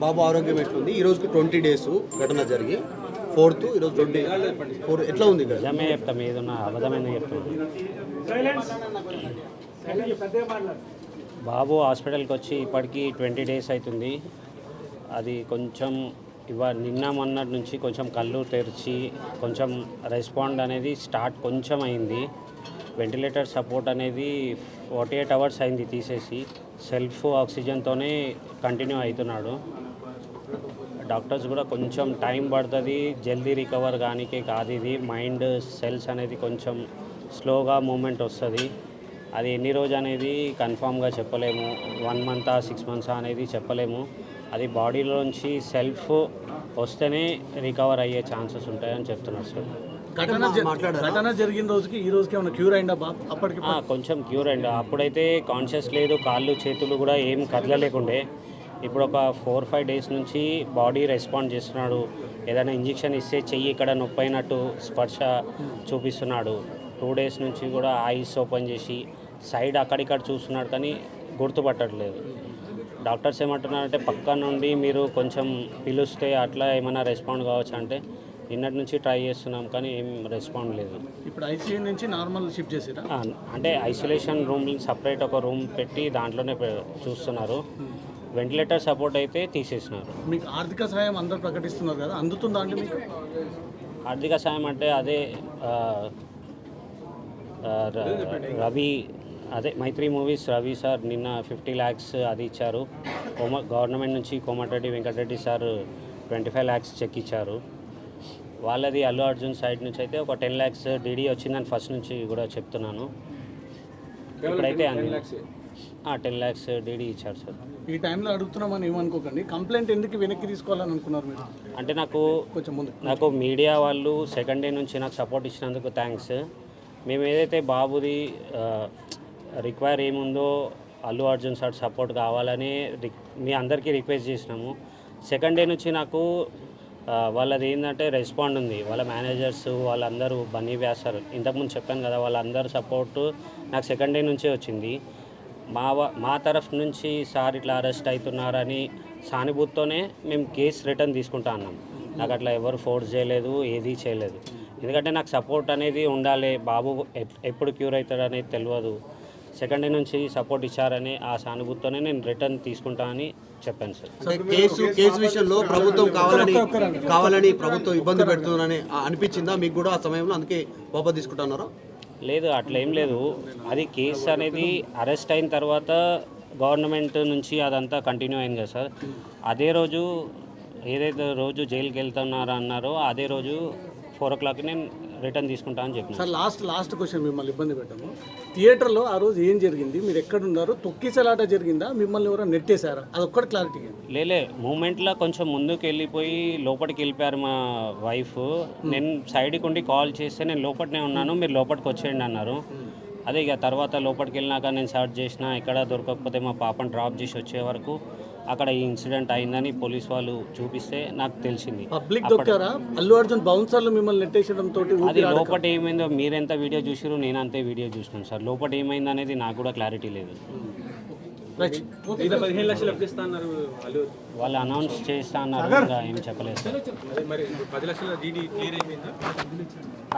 బాబు ఆరోగ్యం ఎట్లుంది? ఈ రోజుకి 20 డేస్ ఘటన జరిగి 4th ఈరోజు 24 ఎట్లా ఉంది? నిజమే చెప్తాం, ఏదన్నా అబద్ధమైన చెప్తాం. బాబు హాస్పిటల్కి వచ్చి ఇప్పటికీ 20 డేస్ అవుతుంది. అది కొంచెం నిన్న మొన్నటి నుంచి కొంచెం కళ్ళు తెరిచి కొంచెం రెస్పాండ్ అనేది స్టార్ట్ కొంచెం అయింది. వెంటిలేటర్ సపోర్ట్ అనేది 48 అవర్స్ అయింది తీసేసి, సెల్ఫ్ ఆక్సిజన్తోనే కంటిన్యూ అవుతున్నాడు. డాక్టర్స్ కూడా కొంచెం టైం పడుతుంది జల్దీ రికవర్ కానీకే కాదు, ఇది మైండ్ సెల్స్ అనేది కొంచెం స్లోగా మూమెంట్ వస్తుంది. అది ఎన్ని రోజు అనేది కన్ఫామ్గా చెప్పలేము, 1 month 6 months అనేది చెప్పలేము. అది బాడీలోంచి సెల్ఫ్ వస్తేనే రికవర్ అయ్యే ఛాన్సెస్ ఉంటాయని చెప్తున్నారు సార్. ఘటన జరిగిన రోజుకి ఈ రోజుకి ఏమైనా క్యూర్ అయిందా బాబు? అప్పటికి కొంచెం క్యూర్ అయింది. అప్పుడైతే కాన్షియస్ లేదు, కాళ్ళు చేతులు కూడా ఏం కదలలేకుండే. ఇప్పుడు ఒక 4-5 days నుంచి బాడీ రెస్పాండ్ చేస్తున్నాడు. ఏదైనా ఇంజెక్షన్ ఇస్తే చెయ్యి ఇక్కడ నొప్పి అయినట్టు స్పర్శ చూపిస్తున్నాడు. 2 days నుంచి కూడా ఐస్ ఓపెన్ చేసి సైడ్ అక్కడిక్కడ చూస్తున్నాడు, కానీ గుర్తుపట్టట్లేదు. డాక్టర్స్ ఏమంటున్నారంటే పక్క నుండి మీరు కొంచెం పిలుస్తే అట్లా ఏమైనా రెస్పాండ్ కావచ్చు అంటే, నిన్నటి నుంచి ట్రై చేస్తున్నాం కానీ ఏం రెస్పాండ్ లేదు. ఇప్పుడు ఐసీయూ నుంచి నార్మల్ షిఫ్ట్ చేసారా? అంటే ఐసోలేషన్ రూమ్ సపరేట్ ఒక రూమ్ పెట్టి దాంట్లోనే చూస్తున్నారు. వెంటిలేటర్ సపోర్ట్ అయితే తీసేసినారు. మీకు ఆర్థిక సహాయం అందరూ ప్రకటిస్తున్నారు కదా, అందుతుందా అండి మీకు? ఆర్థిక సాయం అంటే అదే రవి, అదే మైత్రి మూవీస్ రవి సార్ నిన్న 50 lakhs అది ఇచ్చారు. గవర్నమెంట్ నుంచి Komatireddy Venkatreddy sir 25 lakhs cheque ఇచ్చారు. వాళ్ళది అల్లు అర్జున్ సైడ్ నుంచి అయితే ఒక 10 lakhs డీడీ వచ్చిందని ఫస్ట్ నుంచి కూడా చెప్తున్నాను. ఇప్పుడైతే 10 lakhs డీడీ ఇచ్చారు సార్. ఈ టైంలో అడుగుతున్నామని ఏమనుకోకండి, కంప్లైంట్ ఎందుకు వెనక్కి తీసుకోవాలని అనుకున్నారు మీరు? అంటే నాకు మీడియా వాళ్ళు సెకండ్ డే నుంచి నాకు సపోర్ట్ ఇచ్చినందుకు థ్యాంక్స్. మేము ఏదైతే బాబుది రిక్వైర్ ఏముందో అల్లు అర్జున్ సార్ సపోర్ట్ కావాలని మీ అందరికీ రిక్వెస్ట్ చేసినాము. సెకండ్ డే నుంచి నాకు వాళ్ళది ఏంటంటే రెస్పాండ్ ఉంది. వాళ్ళ మేనేజర్స్ వాళ్ళందరూ బన్నీ వ్యాసర్ ఇంతకుముందు చెప్పాను కదా, వాళ్ళందరూ సపోర్టు నాకు సెకండ్ డే నుంచే వచ్చింది. మా తరఫు నుంచి సార్ ఇట్లా అరెస్ట్ అవుతున్నారని సానుభూతితోనే మేము కేసు రిటర్న్ తీసుకుంటా అన్నాం. నాకు అట్లా ఎవరు ఫోర్స్ చేయలేదు, ఏది చేయలేదు. ఎందుకంటే నాకు సపోర్ట్ అనేది ఉండాలి, బాబు ఎప్పుడు క్యూర్ అవుతాడు అనేది తెలియదు. సెకండ్ డే నుంచి సపోర్ట్ ఇచ్చారని ఆ సానుభూతితోనే నేను రిటర్న్ తీసుకుంటానని చెప్పాను సార్. కేసు విషయంలో ప్రభుత్వం కావాలని ప్రభుత్వం ఇబ్బంది పెడుతుందని అనిపించిందా మీకు కూడా ఆ సమయంలో? అందుకే వాపస్ తీసుకుంటున్నారా? లేదు, అట్లా ఏం లేదు. అది కేసు అనేది అరెస్ట్ అయిన తర్వాత గవర్నమెంట్ నుంచి అదంతా కంటిన్యూ అయింది కదా సార్. అదే రోజు ఏదైతే రోజు జైలుకి వెళ్తున్నారో అన్నారో అదే రోజు 4 o'clock నేను రిటర్న్ తీసుకుంటా అని చెప్పాను సార్. లాస్ట్ క్వశ్చన్, మిమ్మల్ని ఇబ్బంది పెట్టాము. థియేటర్లో ఆ రోజు ఏం జరిగింది? మీరు ఎక్కడున్నారు? తొక్కిసలాట జరిగిందా? మిమ్మల్ని ఎవరో నెట్టేశారా? అది ఒక్కటి క్లారిటీ. లేలే, మూమెంట్లో కొంచెం ముందుకు వెళ్ళిపోయి లోపలికి వెళ్ళిపోయారు మా వైఫ్. నేను సైడ్కి ఉండి కాల్ చేస్తే నేను లోపలనే ఉన్నాను, మీరు లోపలికి వచ్చేయండి అన్నారు. అదే ఇక తర్వాత లోపలికి వెళ్ళినాక నేను సర్చ్ చేసిన, ఎక్కడ దొరకకపోతే మా పాపను డ్రాప్ చేసి వచ్చే వరకు అక్కడ ఈ ఇన్సిడెంట్ అయిందని పోలీస్ వాళ్ళు చూపిస్తే నాకు తెలిసింది. పబ్లిక్ దొక్కారా? అల్లు అర్జున్ బౌన్సర్లు మిమ్మల్ని నెట్టేసడంతో అది లోపల ఏమైందో మీరెంత వీడియో చూసారు, నేను అంతే వీడియో చూసినాను సార్. లోపల ఏమైంది అనేది నాకు కూడా క్లారిటీ లేదు. వాళ్ళు అనౌన్స్ చేస్తా అన్నారు, ఇంకా ఏం చెప్పలేదు సార్.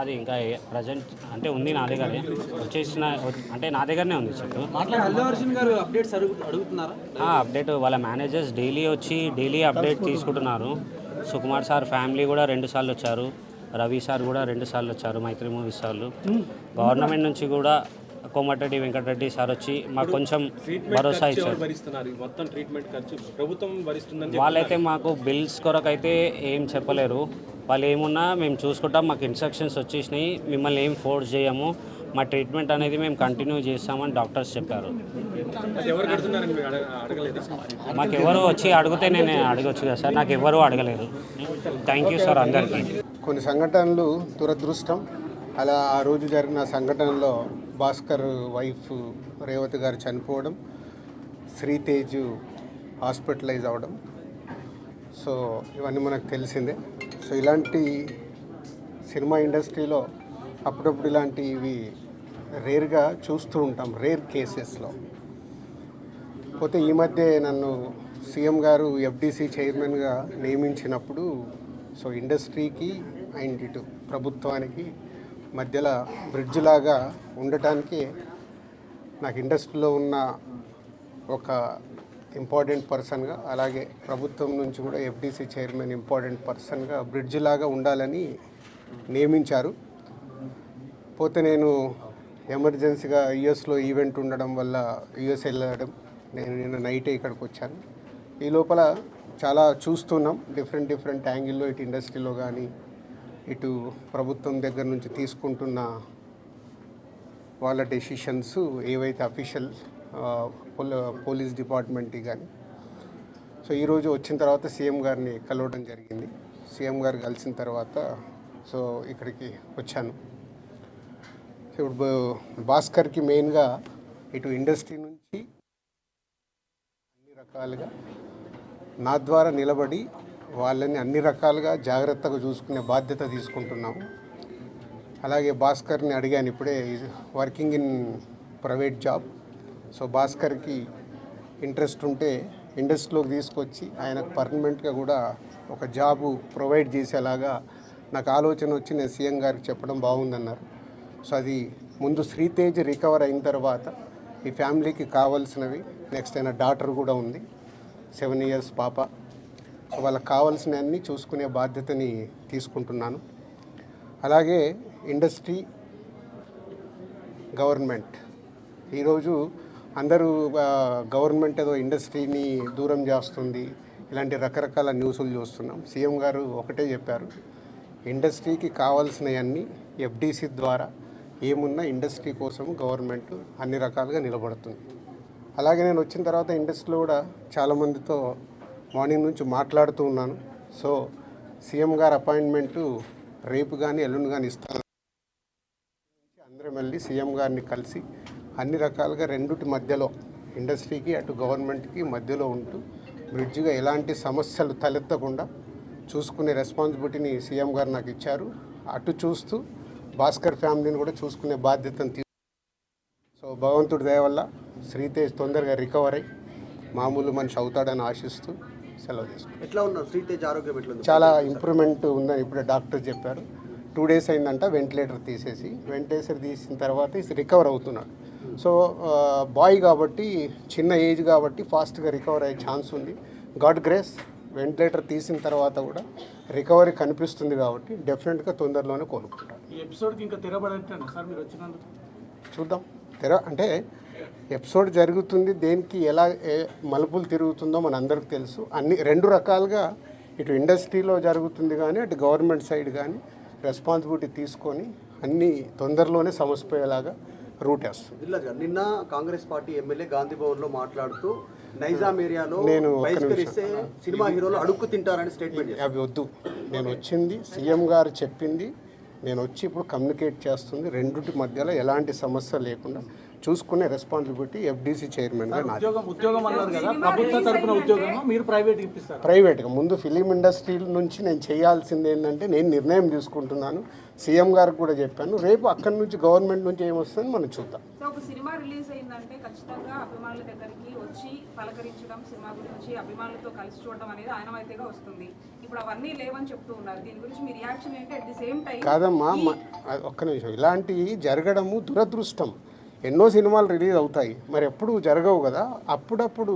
అది ఇంకా ప్రజెంట్ అంటే ఉంది నా దగ్గరే, వచ్చేసిన అంటే నా దగ్గరనే ఉంది చెక్. అల్లు అర్జున్ గారు అప్డేట్స్ అడుగుతున్నారా? అప్డేట్ వాళ్ళ మేనేజర్స్ డైలీ అప్డేట్ తీసుకుంటున్నారు. సుకుమార్ సార్ ఫ్యామిలీ కూడా 2 సార్లు వచ్చారు, రవి సార్ కూడా 2 సార్లు వచ్చారు, మైత్రి మూవీస్ వాళ్ళు. గవర్నమెంట్ నుంచి కూడా కోమటిరెడ్డి వెంకటరెడ్డి సార్ వచ్చి మాకు కొంచెం భరోసా ఇచ్చారు. వాళ్ళైతే మాకు బిల్స్ కొరకైతే ఏం చెప్పలేరు. వాళ్ళు ఏమున్నా మేము చూసుకుంటాం, మాకు ఇన్స్ట్రక్షన్స్ వచ్చేసినాయి, మిమ్మల్ని ఏం ఫోర్స్ చేయము, మా ట్రీట్మెంట్ అనేది మేము కంటిన్యూ చేస్తామని డాక్టర్స్ చెప్పారు. మాకు ఎవరు వచ్చి అడిగితే నేను అడగొచ్చు కదా సార్, నాకు ఎవరు అడగలేదు. థ్యాంక్ యూ సార్ అందరికీ. కొన్ని సంఘటనలు దురదృష్టం. అలా ఆ రోజు జరిగిన సంఘటనలో భాస్కర్ వైఫ్ రేవతి గారు చనిపోవడం, శ్రీతేజ్ హాస్పిటలైజ్ అవ్వడం, సో ఇవన్నీ మనకు తెలిసిందే. సో ఇలాంటి సినిమా ఇండస్ట్రీలో అప్పుడప్పుడు ఇలాంటివి రేర్గా చూస్తూ ఉంటాం, రేర్ కేసెస్లో. పోతే ఈ మధ్య నన్ను సీఎం గారు ఎఫ్డీసీ చైర్మన్గా నియమించినప్పుడు సో ఇండస్ట్రీకి అండ్ ఇటు ప్రభుత్వానికి మధ్యలో బ్రిడ్జ్ లాగా ఉండటానికి నాకు ఇండస్ట్రీలో ఉన్న ఒక ఇంపార్టెంట్ పర్సన్గా, అలాగే ప్రభుత్వం నుంచి కూడా ఎఫ్డీసీ చైర్మన్ ఇంపార్టెంట్ పర్సన్గా బ్రిడ్జ్ లాగా ఉండాలని నియమించారు. పోతే నేను ఎమర్జెన్సీగా యుఎస్లో ఈవెంట్ ఉండడం వల్ల యుఎస్ వెళ్ళడం, నేను నిన్న నైటే ఇక్కడికి వచ్చాను. ఈ లోపల చాలా చూస్తున్నాం డిఫరెంట్ యాంగిల్లో, ఇటు ఇండస్ట్రీలో కానీ ఇటు ప్రభుత్వం దగ్గర నుంచి తీసుకుంటున్న వాళ్ళ డెసిషన్స్ ఏవైతే అఫీషియల్ పోలీస్ డిపార్ట్మెంట్కి కానీ. సో ఈరోజు వచ్చిన తర్వాత సీఎం గారిని కలవడం జరిగింది. సీఎం గారు కలిసిన తర్వాత సో ఇక్కడికి వచ్చాను. సో ఇప్పుడు భాస్కర్కి మెయిన్గా ఇటు ఇండస్ట్రీ నుంచి అన్ని రకాలుగా నా ద్వారా నిలబడి వాళ్ళని అన్ని రకాలుగా జాగ్రత్తగా చూసుకునే బాధ్యత తీసుకుంటున్నాము. అలాగే భాస్కర్ని అడిగాను ఇప్పుడే, working in private job. So భాస్కర్కి ఇంట్రెస్ట్ ఉంటే ఇండస్ట్రీలోకి తీసుకొచ్చి ఆయనకు పర్మనెంట్గా కూడా ఒక జాబు ప్రొవైడ్ చేసేలాగా నాకు ఆలోచన వచ్చి నేను సీఎం గారికి చెప్పడం బాగుందన్నారు. సో అది ముందు శ్రీతేజ్ రికవర్ అయిన తర్వాత ఈ ఫ్యామిలీకి కావాల్సినవి, నెక్స్ట్ అయిన డాటర్ కూడా ఉంది, 7 years పాప. సో వాళ్ళకి కావాల్సినవన్నీ చూసుకునే బాధ్యతని తీసుకుంటున్నాను. అలాగే ఇండస్ట్రీ, గవర్నమెంట్, ఈరోజు అందరూ గవర్నమెంట్ ఏదో ఇండస్ట్రీని దూరం చేస్తుంది, ఇలాంటి రకరకాల న్యూస్లు చూస్తున్నాం. సీఎం గారు ఒకటే చెప్పారు, ఇండస్ట్రీకి కావాల్సినవన్నీ ఎఫ్డీసీ ద్వారా ఏమున్నా ఇండస్ట్రీ కోసం గవర్నమెంట్ అన్ని రకాలుగా నిలబడుతుంది. అలాగే నేను వచ్చిన తర్వాత ఇండస్ట్రీలో కూడా చాలామందితో మార్నింగ్ నుంచి మాట్లాడుతూ ఉన్నాను. సో సీఎం గారు అపాయింట్మెంటు రేపు కానీ ఎల్లుండి కానీ ఇస్తాను. అందరం వెళ్ళి సీఎం గారిని కలిసి అన్ని రకాలుగా రెండుటి మధ్యలో, ఇండస్ట్రీకి అటు గవర్నమెంట్కి మధ్యలో ఉంటూ బ్రిడ్జిగా ఎలాంటి సమస్యలు తలెత్తకుండా చూసుకునే రెస్పాన్సిబిలిటీని సీఎం గారు నాకు ఇచ్చారు. అటు చూస్తూ భాస్కర్ ఫ్యామిలీని కూడా చూసుకునే బాధ్యతను సో భగవంతుడి దయ వల్ల శ్రీతేజ్ తొందరగా రికవర్ అయ్యి మామూలు మనిషి అవుతాడని ఆశిస్తూ సెలవు తీసుకుంటాం. ఎట్లా ఉన్నారు శ్రీతేజ్ ఆరోగ్యం ఎట్లా ఉంది? చాలా ఇంప్రూవ్మెంట్ ఉందని ఇప్పుడే డాక్టర్ చెప్పారు. 2 days అయిందంట వెంటిలేటర్ తీసిన తర్వాత రికవర్ అవుతున్నాడు. సో బాయ్ కాబట్టి, చిన్న ఏజ్ కాబట్టి ఫాస్ట్గా రికవర్ అయ్యే ఛాన్స్ ఉంది. గాడ్ గ్రేస్, వెంటిలేటర్ తీసిన తర్వాత కూడా రికవరీ కనిపిస్తుంది కాబట్టి డెఫినెట్గా తొందరలోనే కోలుకుంటారు. ఈ ఎపిసోడ్కి ఇంకా తెరబడట్లేదు సార్ మీరు వచ్చినందుకు. చూద్దాం, అంటే ఎపిసోడ్ జరుగుతుంది, దేనికి ఎలా మలుపులు తిరుగుతుందో మన అందరికీ తెలుసు. అన్ని 2 రకాలుగా ఇటు ఇండస్ట్రీలో జరుగుతుంది కానీ అటు గవర్నమెంట్ సైడ్ కానీ రెస్పాన్సిబిలిటీ తీసుకొని అన్నీ తొందరలోనే సమసిపోయేలాగా రూట్ వేస్తుంది. నిన్న కాంగ్రెస్ పార్టీ ఎమ్మెల్యే గాంధీ భవన్లో మాట్లాడుతూ నైజాం ఏరియాలో నేను బహిష్కరిస్తే సినిమా హీరోలు అడుక్కు తింటారని స్టేట్మెంట్ చేశారు. అవి వద్దు, నేను వచ్చింది సీఎం గారు చెప్పింది, నేను వచ్చి ఇప్పుడు కమ్యూనికేట్ చేస్తుంది. రెండుటి మధ్యలో ఎలాంటి సమస్య లేకుండా చూసుకునే రెస్పాన్సిబిలిటీ ఎఫ్డీసీ చైర్మన్గా నాది. ఉద్యోగం అన్నారు కదా, ప్రభుత్వ తరపున ఉద్యోగమా మీరు ప్రైవేట్కి ఇప్పిస్తారు? ప్రైవేట్గా ముందు ఫిలిం ఇండస్ట్రీ నుంచి నేను చేయాల్సింది ఏంటంటే, నేను నిర్ణయం తీసుకుంటున్నాను, సీఎం గారికి కూడా చెప్పాను. రేపు అక్కడి నుంచి గవర్నమెంట్ నుంచి ఏమొస్తుందని మనం చూద్దాం. ఒక సినిమా రిలీజ్ అయిందంటే ఖచ్చితంగా అభిమానుల దగ్గరికి వచ్చి పలకరించడం, సినిమా గురించి అభిమానులతో కలిసి చూడడం అనేది ఆనవాయితీగా వస్తుంది. ఇప్పుడు అవన్నీ లేవని చెప్తూ ఉన్నారు. దీని గురించి మీ రియాక్షన్ ఏంటి? అట్ ది సేమ్ టైం కాదమ్మా, ఒక్క నిమిషం, ఇలాంటివి జరగడము దురదృష్టం. ఎన్నో సినిమాలు రిలీజ్ అవుతాయి, మరి ఎప్పుడు జరగవు కదా. అప్పుడప్పుడు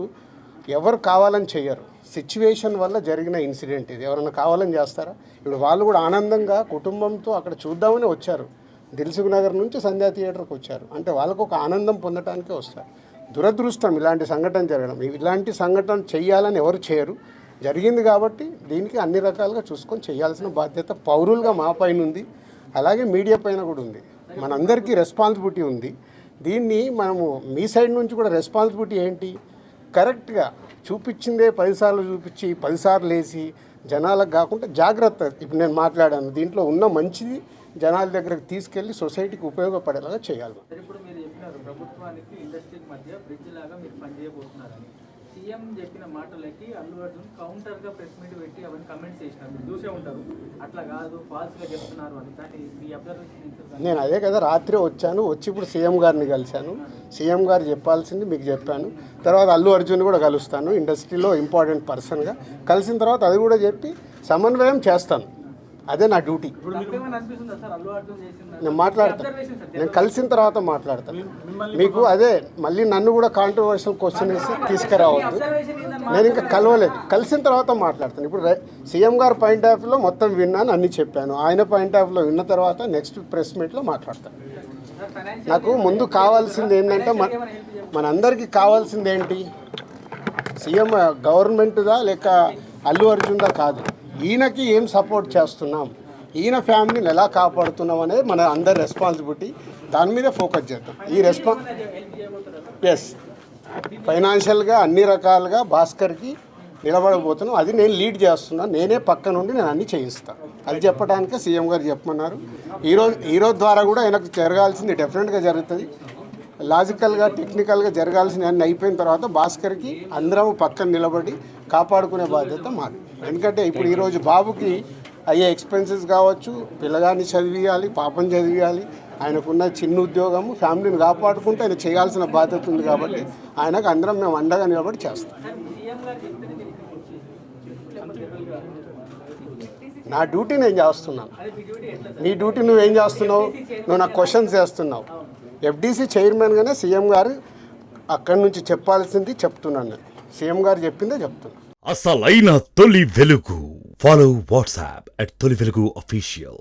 ఎవరు కావాలని చేయరు, సిచ్యువేషన్ వల్ల జరిగిన ఇన్సిడెంట్ ఇది. ఎవరైనా కావాలని చేస్తారా? ఇప్పుడు వాళ్ళు కూడా ఆనందంగా కుటుంబంతో అక్కడ చూద్దామని వచ్చారు. దిల్సుఖ్ నగర్ నుంచి సంధ్యా థియేటర్కి వచ్చారు అంటే వాళ్ళకు ఒక ఆనందం పొందటానికే వస్తారు. దురదృష్టం ఇలాంటి సంఘటన జరగడం. ఇలాంటి సంఘటన చేయాలని ఎవరు చేయరు, జరిగింది కాబట్టి దీనికి అన్ని రకాలుగా చూసుకొని చేయాల్సిన బాధ్యత పౌరులుగా మా పైన ఉంది, అలాగే మీడియా పైన కూడా ఉంది. మనందరికీ రెస్పాన్సిబిలిటీ ఉంది. దీన్ని మనము మీ సైడ్ నుంచి కూడా రెస్పాన్సిబిలిటీ ఏంటి, కరెక్ట్గా చూపించిందే 10 సార్లు చూపించి 10 సార్లు వేసి జనాలకు కాకుండా జాగ్రత్త. ఇప్పుడు నేను మాట్లాడాను, దీంట్లో ఉన్న మంచిది జనాల దగ్గరకు తీసుకెళ్ళి సొసైటీకి ఉపయోగపడేలాగా చేయాలి. ఇప్పుడు మీరు చెప్పినారు ప్రభుత్వానికి ఇండస్ట్రీకి మధ్య బ్రిడ్జ్ లాగా మీరు పనిచేయబోతున్నారని. సీఎం చెప్పిన మాటలకి అల్లు అర్జున్ కౌంటర్గా ప్రెస్ మీట్ పెట్టి అవన్నీ కమెంట్స్ చేసినారు, మీరు చూసే ఉంటారు. అట్లా కాదు, ఫాల్స్గా చెప్తున్నారు అని. దాన్ని మీ అబ్జర్వేషన్. నేను అదే కదా రాత్రి వచ్చాను, వచ్చి ఇప్పుడు సీఎం గారిని కలిశాను. సీఎం గారు చెప్పాల్సింది మీకు చెప్పాను. తర్వాత అల్లు అర్జున్ కూడా కలుస్తాను, ఇండస్ట్రీలో ఇంపార్టెంట్ పర్సన్గా. కలిసిన తర్వాత అది కూడా చెప్పి సమన్వయం చేస్తాను. అదే నా డ్యూటీ. అనిపిస్తుందా సార్ అల్లు అర్జున్ చేసింది? నేను మాట్లాడతాను, నేను కలిసిన తర్వాత మాట్లాడతాను. మీకు అదే మళ్ళీ నన్ను కూడా కాంట్రవర్షియల్ క్వశ్చన్ వేసి తీసుకురావద్దు. నేను ఇంకా కలవలేదు, కలిసిన తర్వాత మాట్లాడతాను. ఇప్పుడు సీఎం గారు పాయింట్ ఆఫ్ వ్యూలో మొత్తం విన్నాను, అన్నీ చెప్పాను. ఆయన పాయింట్ ఆఫ్ వ్యూలో విన్న తర్వాత నెక్స్ట్ ప్రెస్ మీట్లో మాట్లాడతాను. నాకు ముందు కావాల్సింది ఏంటంటే మనందరికీ కావాల్సింది ఏంటి, సీఎం గవర్నమెంట్దా లేక అల్లు అర్జున్దా కాదు, ఈయనకి ఏం సపోర్ట్ చేస్తున్నాం, ఈయన ఫ్యామిలీని ఎలా కాపాడుతున్నాం అనేది మన అందరి రెస్పాన్సిబిలిటీ. దాని మీద ఫోకస్ చేద్దాం. ఈ ఎస్ ఫైనాన్షియల్గా అన్ని రకాలుగా భాస్కర్కి నిలబడబోతున్నాం. అది నేను లీడ్ చేస్తున్నాను, నేనే పక్క నుండి నేను అన్నీ చేయిస్తాను. అది చెప్పడానికే సీఎం గారు చెప్పమన్నారు. ఈరోజు ద్వారా కూడా ఆయనకు జరగాల్సింది డెఫినెట్గా జరుగుతుంది. లాజికల్గా టెక్నికల్గా జరగాల్సిన అన్నీ అయిపోయిన తర్వాత భాస్కర్కి అందరం పక్కన నిలబడి కాపాడుకునే బాధ్యత మాది. ఎందుకంటే ఇప్పుడు ఈరోజు బాబుకి అయ్యే ఎక్స్పెన్సెస్ కావచ్చు, పిల్లగాన్ని చదివియాలి, పాపం చదివియాలి, ఆయనకున్న చిన్న ఉద్యోగము, ఫ్యామిలీని కాపాడుకుంటూ ఆయన చేయాల్సిన బాధ్యత ఉంది. కాబట్టి ఆయనకు అందరం మేము అండగా నిలబడి చేస్తాం. నా డ్యూటీ నేను చేస్తున్నాను, నీ డ్యూటీ నువ్వేం చేస్తున్నావు? నువ్వు నాకు క్వశ్చన్స్ చేస్తున్నావు. ఎఫ్డీసీ చైర్మన్గానే సీఎం గారు అక్కడి నుంచి చెప్పాల్సింది చెప్తున్నాను. నేను సీఎం గారు చెప్పిందే చెప్తున్నాను. అసలైన తొలి వెలుగు. ఫాలో వాట్సాప్ @తొలి వెలుగు official.